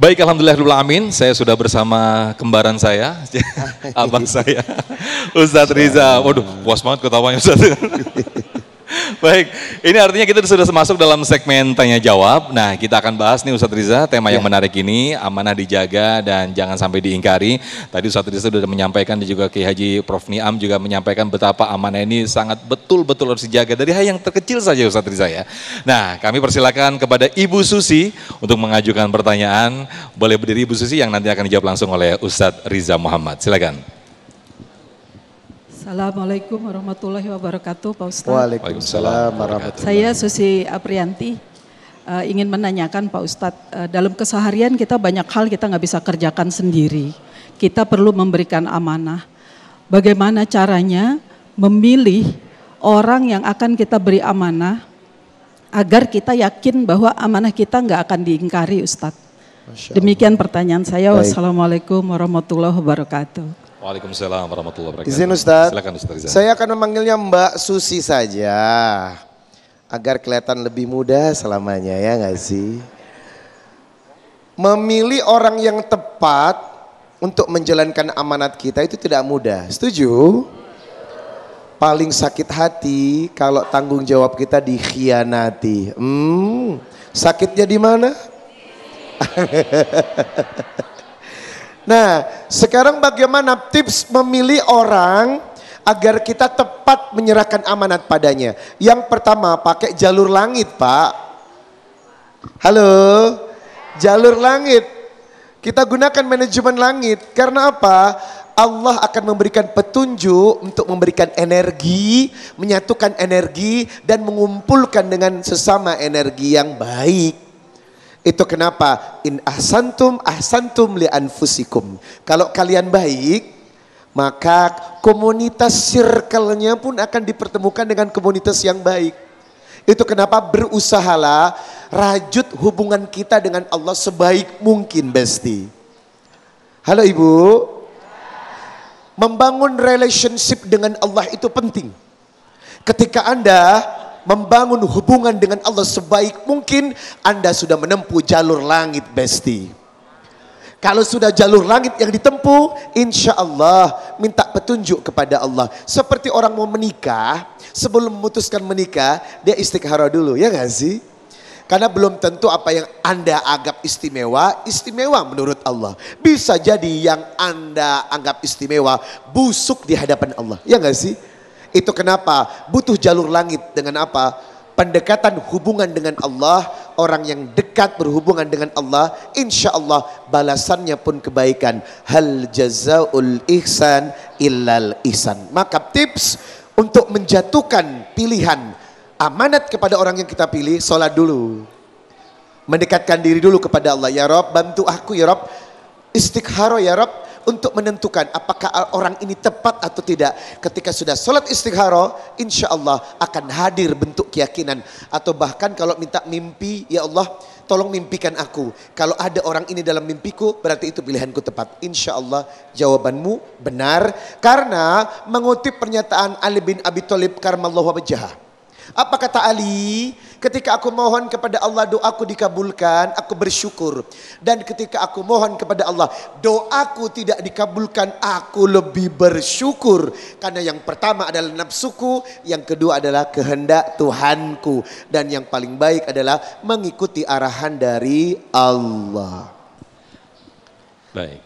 Baik, alhamdulillahirrahmanirrahim. Saya sudah bersama kembaran saya, abang saya, Ustadz Riza. Waduh, puas banget ketawanya Ustadz. Baik, ini artinya kita sudah masuk dalam segmen tanya jawab. Nah, kita akan bahas nih Ustadz Riza, tema yang menarik ini, amanah dijaga dan jangan sampai diingkari. Tadi Ustadz Riza sudah menyampaikan dan juga Kiai Haji Prof Niam juga menyampaikan betapa amanah ini sangat betul-betul harus dijaga dari hal yang terkecil saja Ustadz Riza ya. Nah, kami persilakan kepada Ibu Susi untuk mengajukan pertanyaan. Boleh berdiri Ibu Susi yang nanti akan dijawab langsung oleh Ustadz Riza Muhammad. Silakan. Assalamualaikum warahmatullahi wabarakatuh Pak Ustadz. Waalaikumsalam warahmatullahi wabarakatuh. Saya Susi Aprianti, ingin menanyakan Pak Ustadz, dalam keseharian kita banyak hal kita nggak bisa kerjakan sendiri. Kita perlu memberikan amanah. Bagaimana caranya memilih orang yang akan kita beri amanah agar kita yakin bahwa amanah kita nggak akan diingkari Ustadz. Demikian pertanyaan saya. Baik. Wassalamualaikum warahmatullahi wabarakatuh. Waalaikumsalam warahmatullahi wabarakatuh. Izin Ustadz, Silakan Ustadz Riza. saya akan memanggilnya Mbak Susi saja, agar kelihatan lebih muda selamanya, ya nggak sih? Memilih orang yang tepat untuk menjalankan amanat kita itu tidak mudah, setuju? Paling sakit hati kalau tanggung jawab kita dikhianati. Sakitnya di mana? Nah, sekarang bagaimana tips memilih orang agar kita tepat menyerahkan amanat padanya? Yang pertama, pakai jalur langit, Pak. Halo, jalur langit. Kita gunakan manajemen langit. Karena apa? Allah akan memberikan petunjuk untuk memberikan energi, menyatukan energi, dan mengumpulkan dengan sesama energi yang baik. Itu kenapa in ahsantum li anfusikum. Kalau kalian baik, maka komunitas circle-nya pun akan dipertemukan dengan komunitas yang baik. Itu kenapa berusahalah rajut hubungan kita dengan Allah sebaik mungkin, Besti. Halo Ibu. Membangun relationship dengan Allah itu penting. Ketika Anda membangun hubungan dengan Allah sebaik mungkin, Anda sudah menempuh jalur langit, Besti. Kalau sudah jalur langit yang ditempuh, insya Allah minta petunjuk kepada Allah. Seperti orang mau menikah, sebelum memutuskan menikah, dia istikharah dulu, ya gak sih? Karena belum tentu apa yang Anda anggap istimewa, istimewa menurut Allah. Bisa jadi yang Anda anggap istimewa, busuk di hadapan Allah, ya gak sih? Itu kenapa butuh jalur langit dengan apa? Pendekatan hubungan dengan Allah. Orang yang dekat berhubungan dengan Allah, insya Allah balasannya pun kebaikan. Hal jazaul ihsan illal ihsan. Maka tips untuk menjatuhkan pilihan amanat kepada orang yang kita pilih, sholat dulu. Mendekatkan diri dulu kepada Allah. Ya Rob, bantu aku ya Rob. Istikharah ya Rob, untuk menentukan apakah orang ini tepat atau tidak. Ketika sudah sholat istikharah, insya Allah akan hadir bentuk keyakinan. Atau bahkan kalau minta mimpi, ya Allah tolong mimpikan aku. Kalau ada orang ini dalam mimpiku, berarti itu pilihanku tepat. Insya Allah jawabanmu benar. Karena mengutip pernyataan Ali bin Abi Thalib karramallahu wajhah. Apa kata Ali? Ketika aku mohon kepada Allah, doaku dikabulkan, aku bersyukur. Dan ketika aku mohon kepada Allah, doaku tidak dikabulkan, aku lebih bersyukur. Karena yang pertama adalah nafsuku, yang kedua adalah kehendak Tuhanku. Dan yang paling baik adalah mengikuti arahan dari Allah. Baik.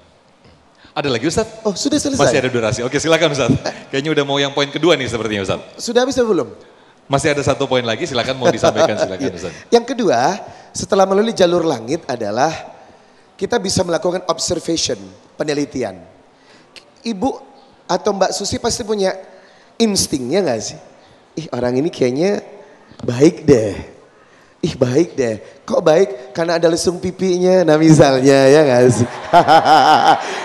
Ada lagi Ustadz? Oh, sudah selesai? Masih ada durasi. Oke, silakan Ustadz. Kayaknya udah mau yang poin kedua nih sepertinya Ustadz. Sudah bisa belum? Masih ada satu poin lagi, silakan mau disampaikan, silakan Ustaz. Yang kedua, setelah melalui jalur langit adalah kita bisa melakukan observation, penelitian. Ibu atau Mbak Susi pasti punya instingnya gak sih? Ih, orang ini kayaknya baik deh. Ih, baik deh. Kok baik? Karena ada lesung pipinya. Nah, misalnya ya gak sih?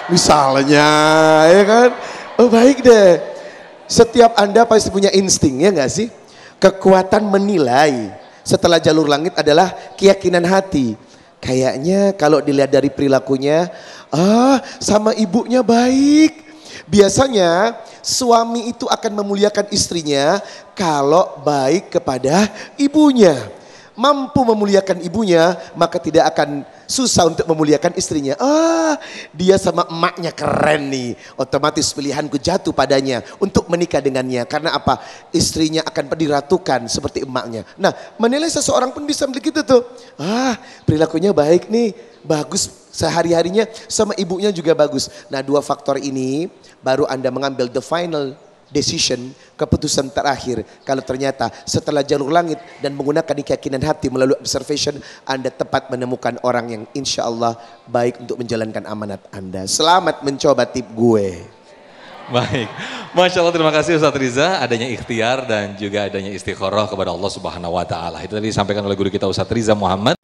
Misalnya, ya kan? Oh, baik deh. Setiap Anda pasti punya insting, ya gak sih? Kekuatan menilai setelah jalur langit adalah keyakinan hati. Kayaknya kalau dilihat dari perilakunya, sama ibunya baik. Biasanya suami itu akan memuliakan istrinya kalau baik kepada ibunya. mampu memuliakan ibunya, maka tidak akan susah untuk memuliakan istrinya. Dia sama emaknya keren nih, otomatis pilihanku jatuh padanya untuk menikah dengannya. Karena apa? Istrinya akan diratukan seperti emaknya. Nah, menilai seseorang pun bisa begitu tuh. Perilakunya baik nih, bagus sehari-harinya, sama ibunya juga bagus. Nah, dua faktor ini baru Anda mengambil the final decision, keputusan terakhir. Kalau ternyata setelah jalur langit dan menggunakan keyakinan hati melalui observation, Anda tepat menemukan orang yang insya Allah baik untuk menjalankan amanat Anda. Selamat mencoba tip gue. Baik, Masya Allah, terima kasih Ustadz Riza, adanya ikhtiar dan juga adanya istikharah kepada Allah Subhanahu Wa Taala. Itu tadi disampaikan oleh guru kita Ustadz Riza Muhammad.